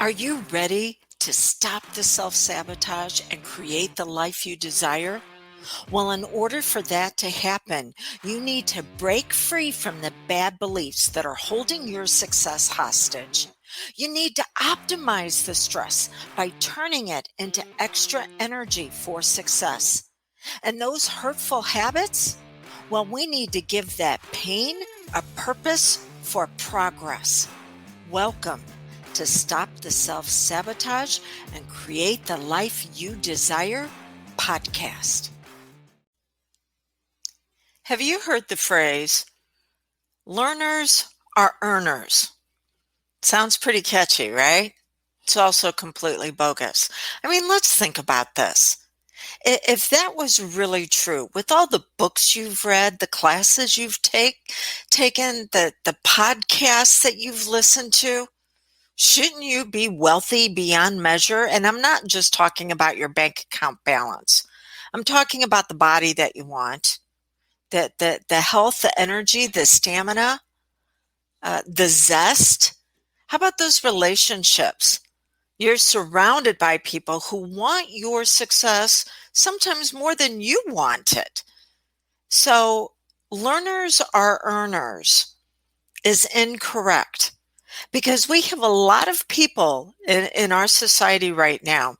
Are you ready to stop the self-sabotage and create the life you desire? Well, in order for that to happen, you need to break free from the bad beliefs that are holding your success hostage. You need to optimize the stress by turning it into extra energy for success. And those hurtful habits? Well, we need to give that pain a purpose for progress. Welcome to Stop the Self-Sabotage and Create the Life You Desire podcast. Have you heard the phrase, learners are earners? Sounds pretty catchy, right? It's also completely bogus. I mean, let's think about this. If that was really true, with all the books you've read, the classes you've taken, the podcasts that you've listened to, shouldn't you be wealthy beyond measure? And I'm not just talking about your bank account balance. I'm talking about the body that you want, the health, the energy, the stamina, the zest. How about those relationships? You're surrounded by people who want your success sometimes more than you want it. So learners are earners is incorrect because we have a lot of people in our society right now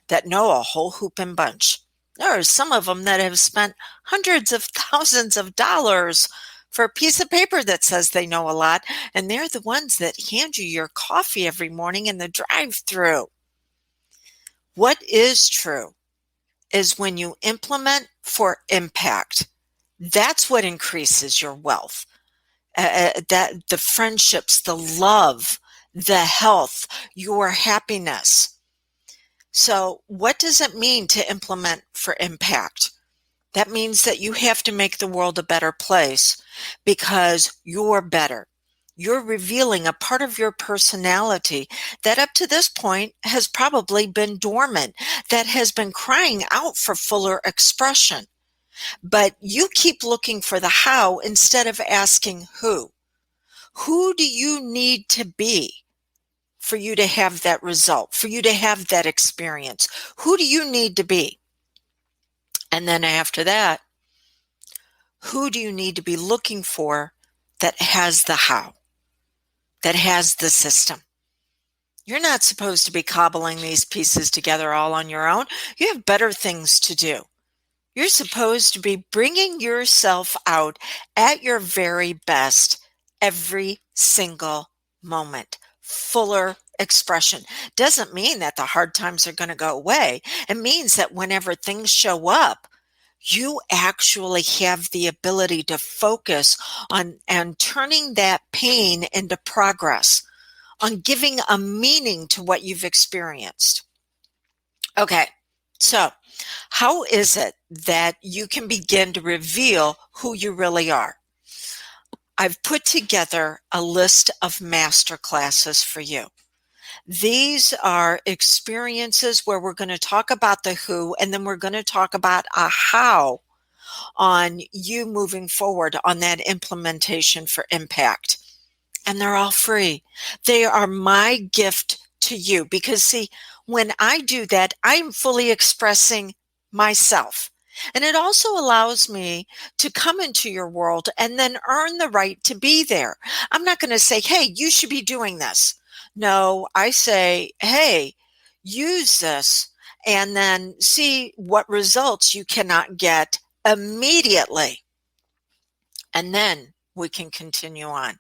that know a whole hoopin' bunch. There are some of them that have spent hundreds of thousands of dollars for a piece of paper that says they know a lot, and they're the ones that hand you your coffee every morning in the drive-thru. What is true is when you implement for impact, that's what increases your wealth. That the friendships, the love, the health, your happiness. So what does it mean to implement for impact? That means that you have to make the world a better place because you're better. You're revealing a part of your personality that up to this point has probably been dormant, that has been crying out for fuller expression. But you keep looking for the how instead of asking who. Who do you need to be for you to have that result, for you to have that experience? Who do you need to be? And then after that, who do you need to be looking for that has the how, that has the system? You're not supposed to be cobbling these pieces together all on your own. You have better things to do. You're supposed to be bringing yourself out at your very best every single moment. Fuller expression. Doesn't mean that the hard times are going to go away. It means that whenever things show up, you actually have the ability to focus on and turning that pain into progress, on giving a meaning to what you've experienced. Okay, so how is it that you can begin to reveal who you really are? I've put together a list of masterclasses for you. These are experiences where we're going to talk about the who, and then we're going to talk about a how on you moving forward on that implementation for impact. And they're all free. They are my gift to you because, see, when I do that, I'm fully expressing myself. And it also allows me to come into your world and then earn the right to be there. I'm not going to say, hey, you should be doing this. No, I say, hey, use this and then see what results you cannot get immediately. And then we can continue on.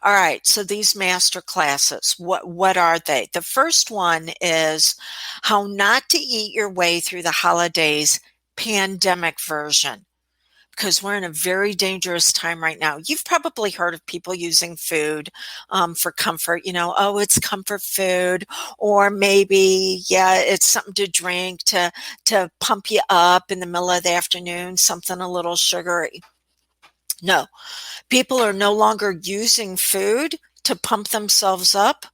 All right, so these master classes, what are they? The first one is how not to eat your way through the holidays, pandemic version, because we're in a very dangerous time right now. You've probably heard of people using food for comfort, oh, it's comfort food, or maybe, yeah, it's something to drink to pump you up in the middle of the afternoon, something a little sugary. No, people are no longer using food to pump themselves up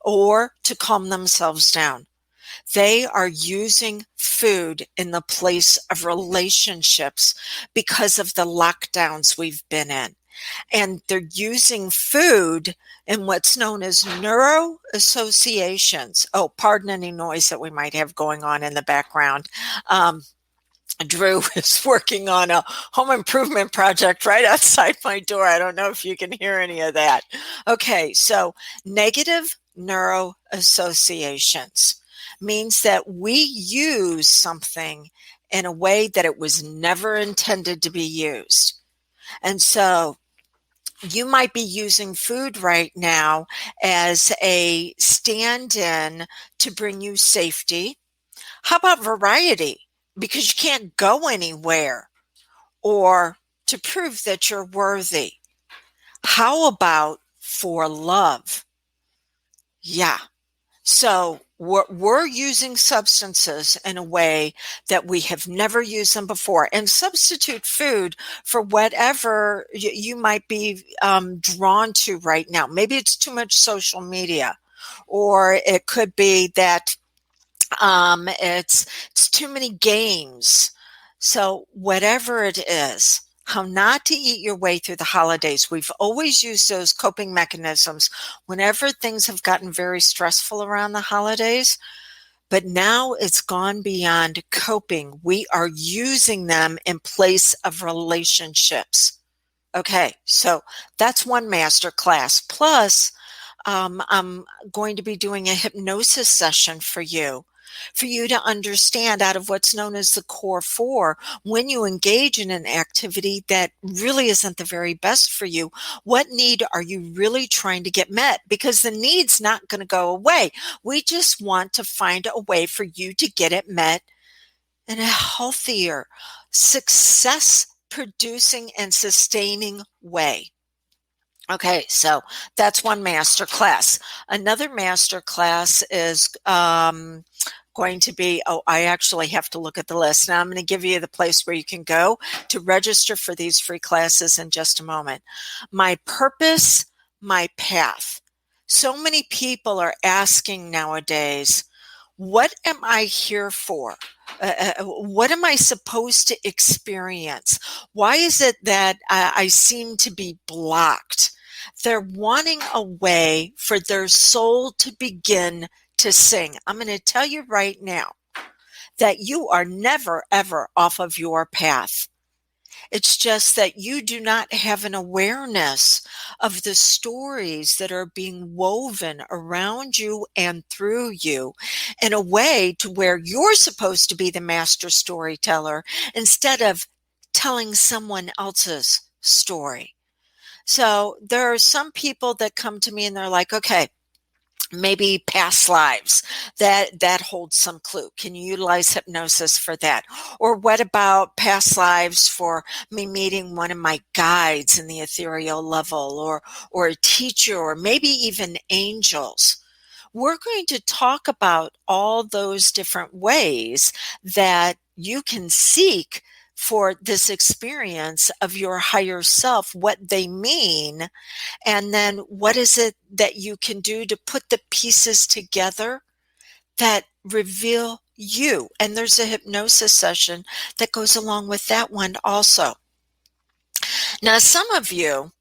or to calm themselves down. They are using food in the place of relationships because of the lockdowns we've been in. And they're using food in what's known as neuro associations. Oh, pardon any noise that we might have going on in the background. Drew is working on a home improvement project right outside my door. I don't know if you can hear any of that. Okay, so negative neuro associations means that we use something in a way that it was never intended to be used. And so you might be using food right now as a stand in to bring you safety. How about variety? Because you can't go anywhere, or to prove that you're worthy. How about for love? Yeah. So we're using substances in a way that we have never used them before, and substitute food for whatever you might be drawn to right now. Maybe it's too much social media, or it could be that it's too many games. So whatever it is, how not to eat your way through the holidays. We've always used those coping mechanisms whenever things have gotten very stressful around the holidays. But now it's gone beyond coping. We are using them in place of relationships. Okay, so that's one master class. Plus, I'm going to be doing a hypnosis session for you to understand out of what's known as the core four, when you engage in an activity that really isn't the very best for you, what need are you really trying to get met? Because the need's not going to go away. We just want to find a way for you to get it met in a healthier, success producing and sustaining way. Okay, so that's one master class. Another master class is going to be, oh, I actually have to look at the list. Now I'm going to give you the place where you can go to register for these free classes in just a moment. My purpose, my path. So many people are asking nowadays, what am I here for? What am I supposed to experience? Why is it that I seem to be blocked? They're wanting a way for their soul to begin to sing. I'm going to tell you right now that you are never, ever off of your path. It's just that you do not have an awareness of the stories that are being woven around you and through you in a way to where you're supposed to be the master storyteller instead of telling someone else's story. So there are some people that come to me and they're like, okay, maybe past lives, that holds some clue. Can you utilize hypnosis for that? Or what about past lives for me meeting one of my guides in the ethereal level, or a teacher, or maybe even angels? We're going to talk about all those different ways that you can seek for this experience of your higher self, what they mean, and then what is it that you can do to put the pieces together that reveal you. And there's a hypnosis session that goes along with that one also. Now, some of you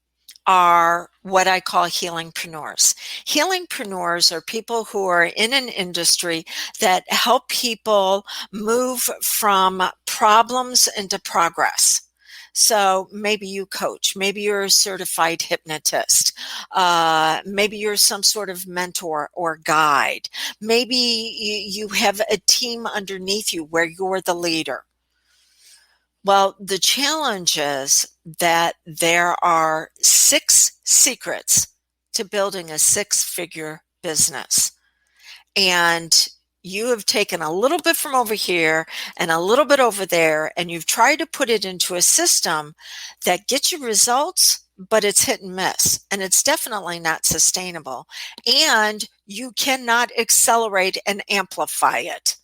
are what I call healingpreneurs. Healingpreneurs are people who are in an industry that help people move from problems into progress. So maybe you coach, maybe you're a certified hypnotist, maybe you're some sort of mentor or guide. Maybe you have a team underneath you where you're the leader. Well, the challenge is that there are 6 secrets to building a 6-figure business. And you have taken a little bit from over here and a little bit over there, and you've tried to put it into a system that gets you results, but it's hit and miss. And it's definitely not sustainable. And you cannot accelerate and amplify it.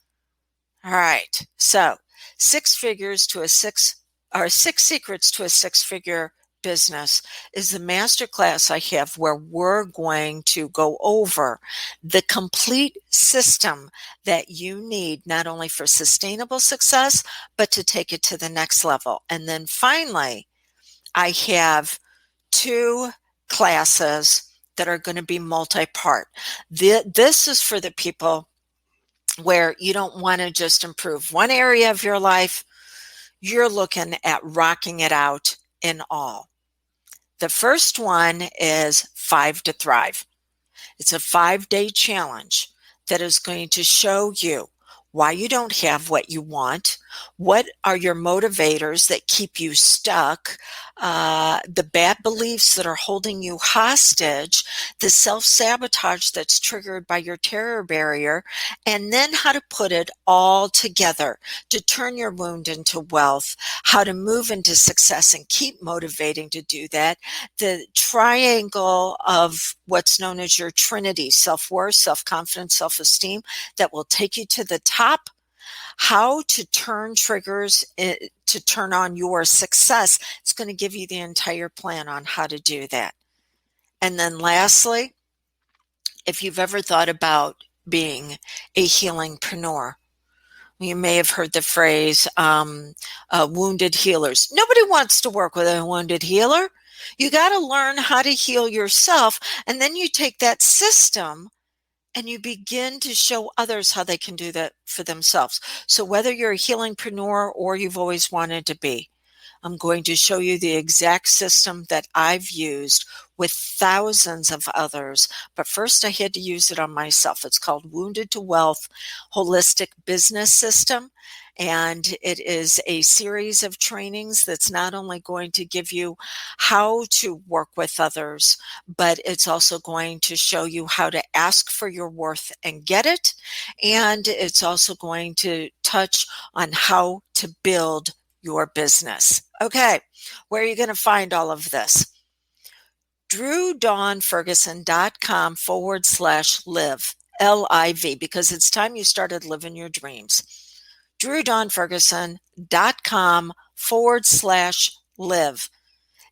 All right. So 6 figures to a 6 or 6 secrets to a 6-figure business is the masterclass I have, where we're going to go over the complete system that you need, not only for sustainable success, but to take it to the next level. And then finally, I have 2 classes that are going to be multi-part. This is for the people where you don't want to just improve one area of your life. You're looking at rocking it out in all. The first one is 5 to Thrive. It's a 5-day challenge that is going to show you why you don't have what you want, what are your motivators that keep you stuck, the bad beliefs that are holding you hostage, the self-sabotage that's triggered by your terror barrier, and then how to put it all together to turn your wound into wealth, how to move into success and keep motivating to do that, the triangle of what's known as your trinity: self-worth, self-confidence, self-esteem, that will take you to the top, how to turn triggers to turn on your success. It's going to give you the entire plan on how to do that. And then lastly, if you've ever thought about being a healingpreneur, you may have heard the phrase wounded healers. Nobody wants to work with a wounded healer. You got to learn how to heal yourself, and then you take that system and you begin to show others how they can do that for themselves. So whether you're a healingpreneur or you've always wanted to be, I'm going to show you the exact system that I've used with thousands of others. But first I had to use it on myself. It's called Wounded to Wealth Holistic Business System. And it is a series of trainings that's not only going to give you how to work with others, but it's also going to show you how to ask for your worth and get it. And it's also going to touch on how to build your business. Okay, where are you going to find all of this? DrewDawnFerguson.com/live, L-I-V, because it's time you started living your dreams. DrewDawnFerguson.com/live.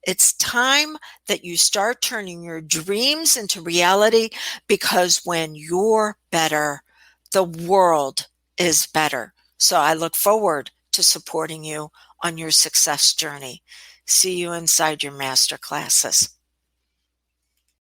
It's time that you start turning your dreams into reality, because when you're better, the world is better. So I look forward to supporting you on your success journey. See you inside your masterclasses.